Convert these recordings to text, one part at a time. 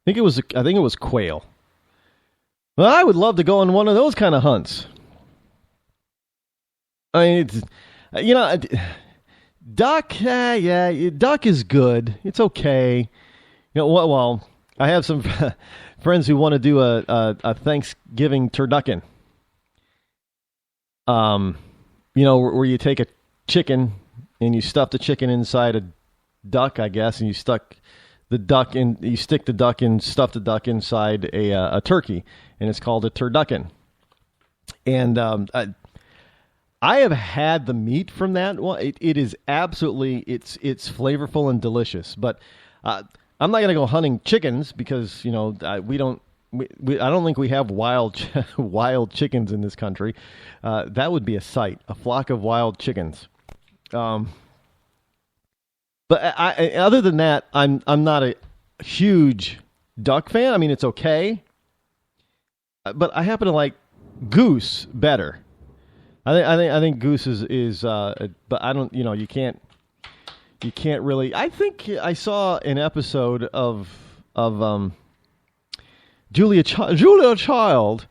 I think it was quail. Well, I would love to go on one of those kind of hunts. I mean, you know, duck. Yeah, duck is good. It's okay. You know, well, I have some friends who want to do a Thanksgiving turducken. You know, where you take a chicken and you stuff the chicken inside a duck, I guess, and you stick the duck and stuff the duck inside a turkey, and it's called a turducken. And I have had the meat from that. Well, it is absolutely it's flavorful and delicious. But I'm not going to go hunting chickens because we don't. I don't think we have wild chickens in this country. That would be a sight, a flock of wild chickens. But other than that, I'm not a huge duck fan. I mean, it's okay, but I happen to like goose better. I think goose is but I don't. You can't really. I think I saw an episode of Julia Child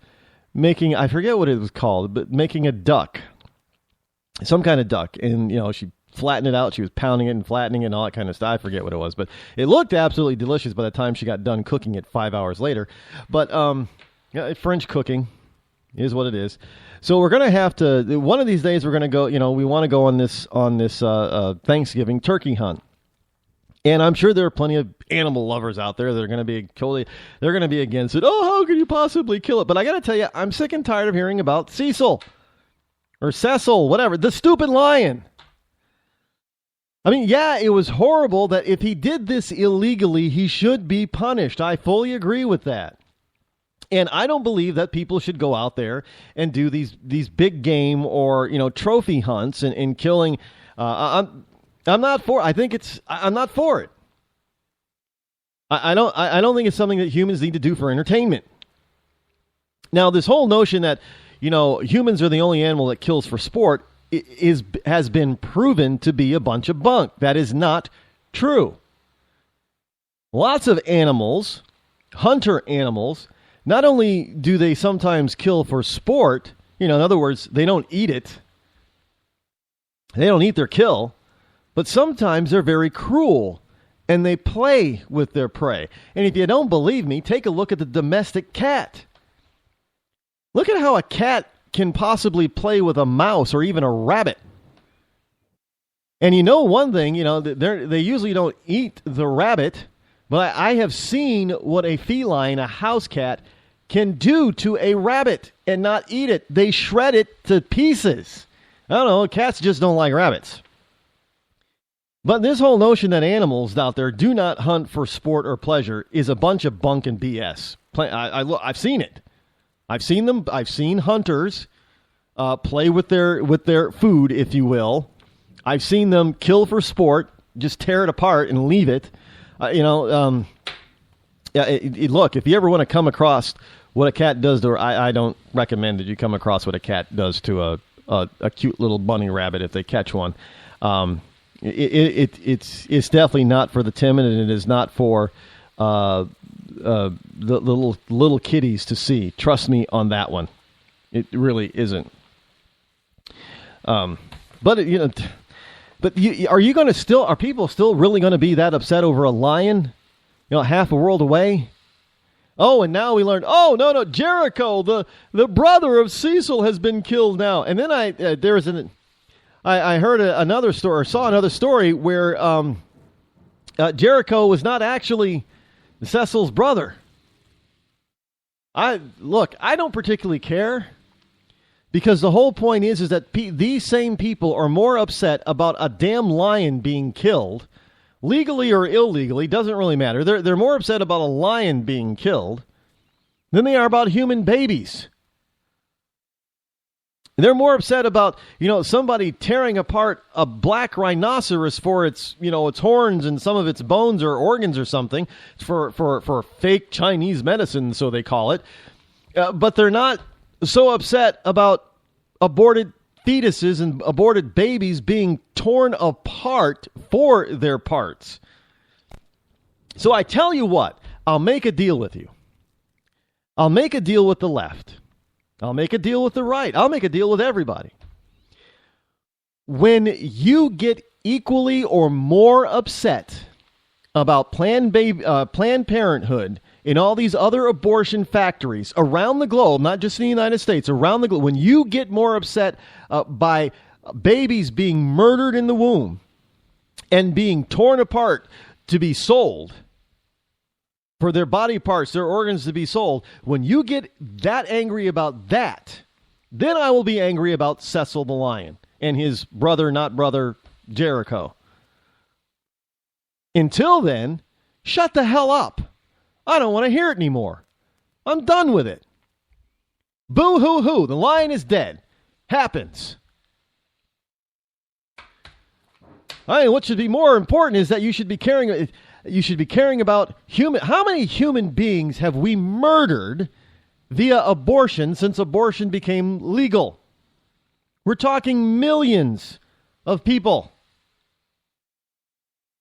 making, I forget what it was called, but making a duck, some kind of duck, and she flattened it out. She was pounding it and flattening it and all that kind of stuff. I forget what it was, but it looked absolutely delicious by the time she got done cooking it 5 hours later. But French cooking is what it is. So we're gonna have to one of these days we're gonna go. We want to go on this Thanksgiving turkey hunt. And I'm sure there are plenty of animal lovers out there that are going to be totally, they're going to be against it. Oh, how could you possibly kill it? But I got to tell you, I'm sick and tired of hearing about Cecil or Cecil, whatever, the stupid lion. I mean, yeah, it was horrible that if he did this illegally, he should be punished. I fully agree with that. And I don't believe that people should go out there and do these big game or, trophy hunts and killing. I'm not for. I'm not for it. I don't think it's something that humans need to do for entertainment. Now, this whole notion that humans are the only animal that kills for sport has been proven to be a bunch of bunk. That is not true. Lots of animals, hunter animals, not only do they sometimes kill for sport. In other words, they don't eat it. They don't eat their kill. But sometimes they're very cruel, and they play with their prey. And if you don't believe me, take a look at the domestic cat. Look at how a cat can possibly play with a mouse or even a rabbit. And one thing, they usually don't eat the rabbit, but I have seen what a feline, a house cat, can do to a rabbit and not eat it. They shred it to pieces. I don't know, cats just don't like rabbits. But this whole notion that animals out there do not hunt for sport or pleasure is a bunch of bunk and BS. I've seen it. I've seen them. I've seen hunters play with their food, if you will. I've seen them kill for sport, just tear it apart and leave it. Look, if you ever want to come across what a cat does to, I don't recommend that you come across what a cat does to a cute little bunny rabbit if they catch one. It's definitely not for the timid, and it is not for the little kitties to see. Trust me on that one. It really isn't. Are people still really going to be that upset over a lion? Half a world away. Oh, and now we learned. Oh, no, Jericho, the brother of Cecil, has been killed now. And then I heard another story, or saw another story where Jericho was not actually Cecil's brother. I don't particularly care, because the whole point is that these same people are more upset about a damn lion being killed, legally or illegally, doesn't really matter. They're more upset about a lion being killed than they are about human babies. They're more upset about, somebody tearing apart a black rhinoceros for its, its horns and some of its bones or organs or something for fake Chinese medicine, so they call it. But they're not so upset about aborted fetuses and aborted babies being torn apart for their parts. So I tell you what, I'll make a deal with you. I'll make a deal with the left. I'll make a deal with the right. I'll make a deal with everybody. When you get equally or more upset about Planned Parenthood and all these other abortion factories around the globe, not just in the United States, around the globe, when you get more upset by babies being murdered in the womb and being torn apart to be sold, for their body parts, their organs to be sold, when you get that angry about that, then I will be angry about Cecil the Lion and his brother, not brother, Jericho. Until then, shut the hell up. I don't want to hear it anymore. I'm done with it. Boo-hoo-hoo. The lion is dead. Happens. What should be more important is that you should be caring about how many human beings have we murdered via abortion since abortion became legal? We're talking millions of people.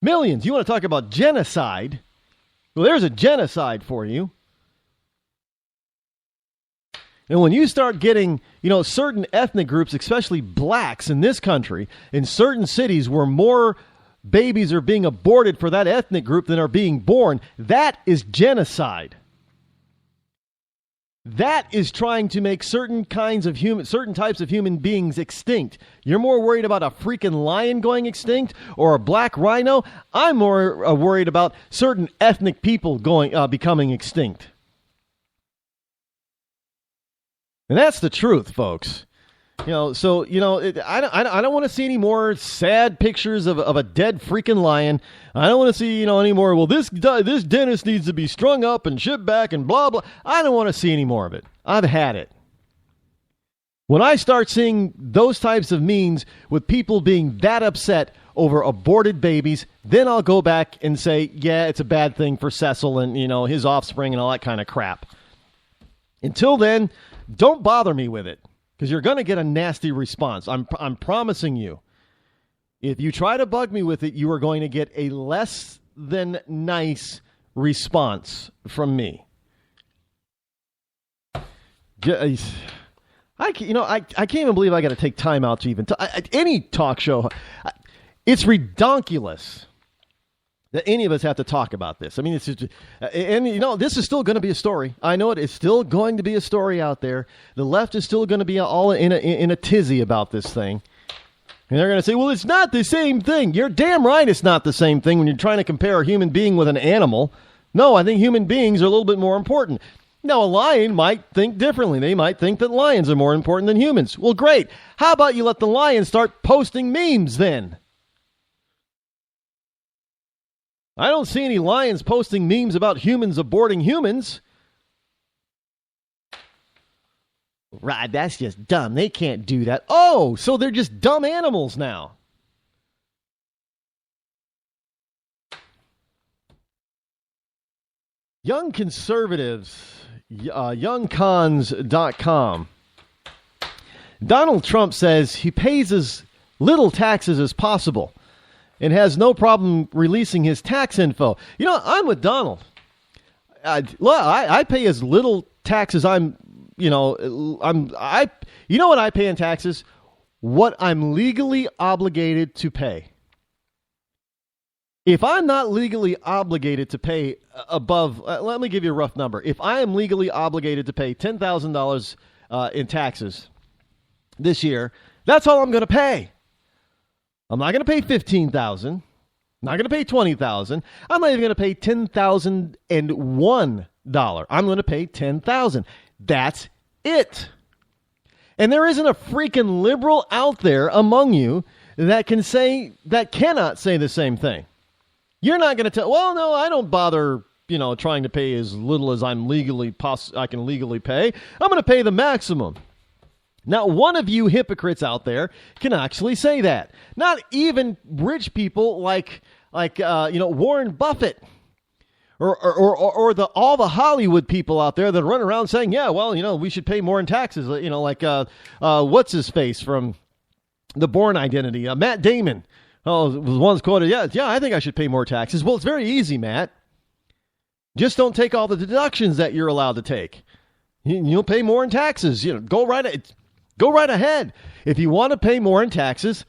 Millions. You want to talk about genocide? Well, there's a genocide for you. And when you start getting, certain ethnic groups, especially blacks in this country, in certain cities where more babies are being aborted for that ethnic group than are being born, that is genocide. That is trying to make certain types of human beings extinct. You're more worried about a freaking lion going extinct or a black rhino? I'm more worried about certain ethnic people becoming extinct. And that's the truth, folks. I don't want to see any more sad pictures of a dead freaking lion. I don't want to see, any more, well, this dentist needs to be strung up and shipped back and blah, blah. I don't want to see any more of it. I've had it. When I start seeing those types of memes with people being that upset over aborted babies, then I'll go back and say, yeah, it's a bad thing for Cecil and, his offspring and all that kind of crap. Until then, don't bother me with it. Because you're going to get a nasty response. I'm promising you. If you try to bug me with it, you are going to get a less than nice response from me. I can't even believe I got to take time out to even any talk show. It's redonkulous that any of us have to talk about this. I mean, it's just, this is still going to be a story. I know it is still going to be a story out there. The left is still going to be all in a tizzy about this thing. And they're going to say, well, it's not the same thing. You're damn right it's not the same thing when you're trying to compare a human being with an animal. No, I think human beings are a little bit more important. Now, a lion might think differently. They might think that lions are more important than humans. Well, great. How about you let the lion start posting memes then? I don't see any lions posting memes about humans aborting humans. Rod, that's just dumb. They can't do that. Oh, so they're just dumb animals now. Young Conservatives, youngcons.com. Donald Trump says he pays as little taxes as possible and has no problem releasing his tax info. I'm with Donald. I pay as little tax as what I pay in taxes? What I'm legally obligated to pay. If I'm not legally obligated to pay above, let me give you a rough number. If I am legally obligated to pay $10,000 in taxes this year, that's all I'm going to pay. I'm not going to pay $15,000. I'm not going to pay $20,000. I'm not even going to pay $10,001. I'm going to pay $10,000. That's it. And there isn't a freaking liberal out there among you that cannot say the same thing. You're not going to tell, well, no, I don't bother, trying to pay as little as I can legally pay. I'm going to pay the maximum. Not one of you hypocrites out there can actually say that. Not even rich people like Warren Buffett or all the Hollywood people out there that run around saying, yeah, well, we should pay more in taxes. What's his face from The Bourne Identity, Matt Damon. Oh, was once quoted, yeah, I think I should pay more taxes. Well, it's very easy, Matt. Just don't take all the deductions that you're allowed to take. You'll pay more in taxes. Go right ahead. If you want to pay more in taxes,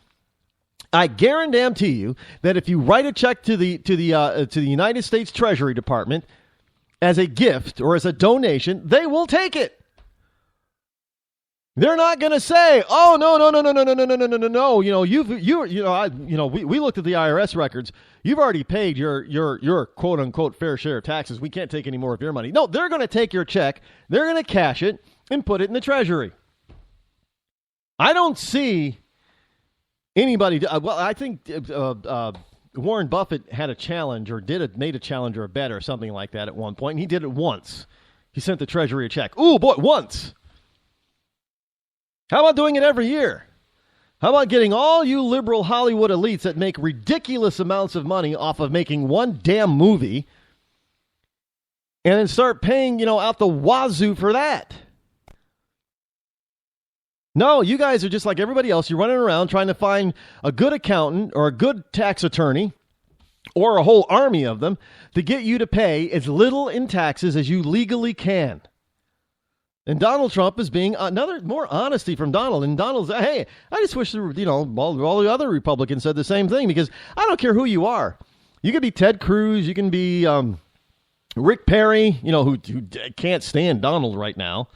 I guarantee you that if you write a check to the United States Treasury Department as a gift or as a donation, they will take it. They're not going to say, "Oh, no. We looked at the IRS records. You've already paid your quote unquote fair share of taxes. We can't take any more of your money." No, they're going to take your check. They're going to cash it and put it in the Treasury. I don't see anybody. I think Warren Buffett had a challenge or made a challenge or a bet or something like that at one point, and he did it once. He sent the Treasury a check. Ooh, boy, once. How about doing it every year? How about getting all you liberal Hollywood elites that make ridiculous amounts of money off of making one damn movie and then start paying, out the wazoo for that? No, you guys are just like everybody else. You're running around trying to find a good accountant or a good tax attorney or a whole army of them to get you to pay as little in taxes as you legally can. And Donald Trump is being more honesty from Donald. And Donald's, hey, I just wish all the other Republicans said the same thing, because I don't care who you are. You can be Ted Cruz. You can be Rick Perry, who can't stand Donald right now.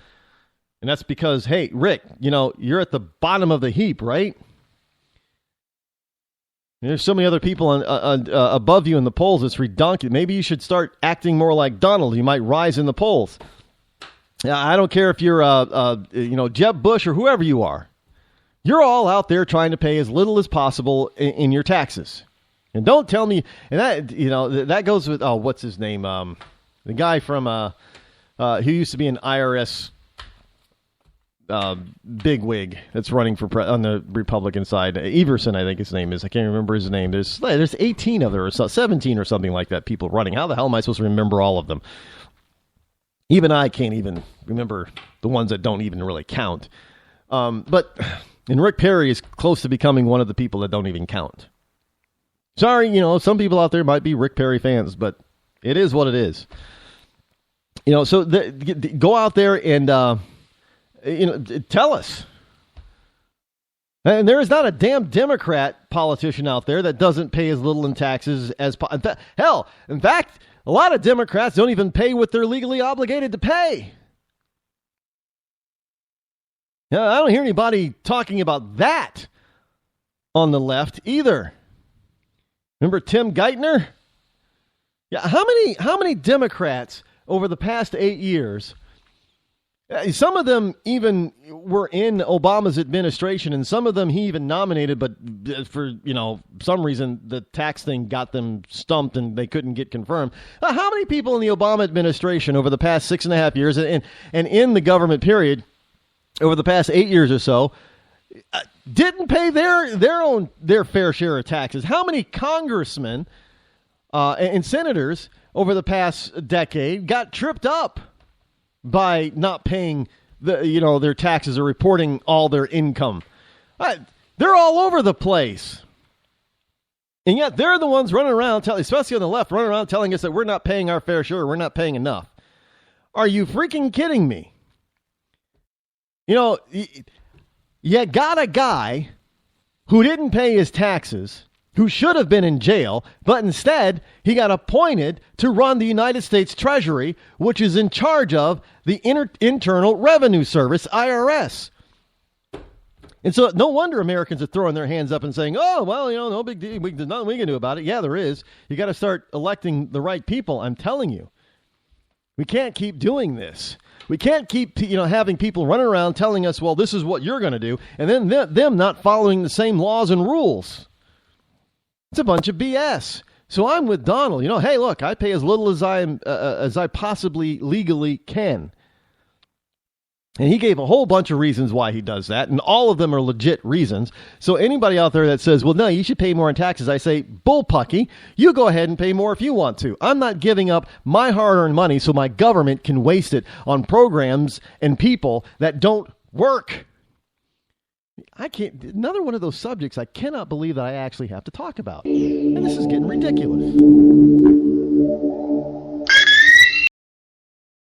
And that's because, hey, Rick, you're at the bottom of the heap, right? There's so many other people above you in the polls. It's redundant. Maybe you should start acting more like Donald. You might rise in the polls. I don't care if you're, Jeb Bush or whoever you are. You're all out there trying to pay as little as possible in your taxes. And don't tell me, and that, that goes with, what's his name? The guy from, who used to be an IRS bigwig that's running for on the Republican side. Everson, I think his name is. I can't remember his name. There's 18 of them, or 17 or something like that, people running. How the hell am I supposed to remember all of them? Even I can't even remember the ones that don't even really count. And Rick Perry is close to becoming one of the people that don't even count. Sorry, some people out there might be Rick Perry fans, but it is what it is. So go out there and, tell us. And there is not a damn Democrat politician out there that doesn't pay as little in taxes as... Hell, in fact... A lot of Democrats don't even pay what they're legally obligated to pay. Now, I don't hear anybody talking about that on the left either. Remember Tim Geithner? Yeah, how many Democrats over the past 8 years? Some of them even were in Obama's administration, and some of them he even nominated, but for, some reason the tax thing got them stumped and they couldn't get confirmed. How many people in the Obama administration over the past 6.5 years and in the government period over the past 8 years or so didn't pay their fair share of taxes? How many congressmen and senators over the past decade got tripped up by not paying their taxes or reporting all their income? They're all over the place. And yet they're the ones running around, especially on the left, running around telling us that we're not paying our fair share, we're not paying enough. Are you freaking kidding me? You got a guy who didn't pay his taxes, who should have been in jail, but instead he got appointed to run the United States Treasury, which is in charge of the Internal Revenue Service, IRS. And so no wonder Americans are throwing their hands up and saying, oh, well, no big deal. There's nothing we can do about it. Yeah, there is. You got to start electing the right people. I'm telling you. We can't keep doing this. We can't keep, having people running around telling us, well, this is what you're going to do, and then them not following the same laws and rules. It's a bunch of BS. So I'm with Donald. Hey, look, I pay as little as I possibly legally can. And he gave a whole bunch of reasons why he does that, and all of them are legit reasons. So anybody out there that says, well, no, you should pay more in taxes, I say, bullpucky. You go ahead and pay more if you want to. I'm not giving up my hard-earned money so my government can waste it on programs and people that don't work. Another one of those subjects I cannot believe that I actually have to talk about. And this is getting ridiculous.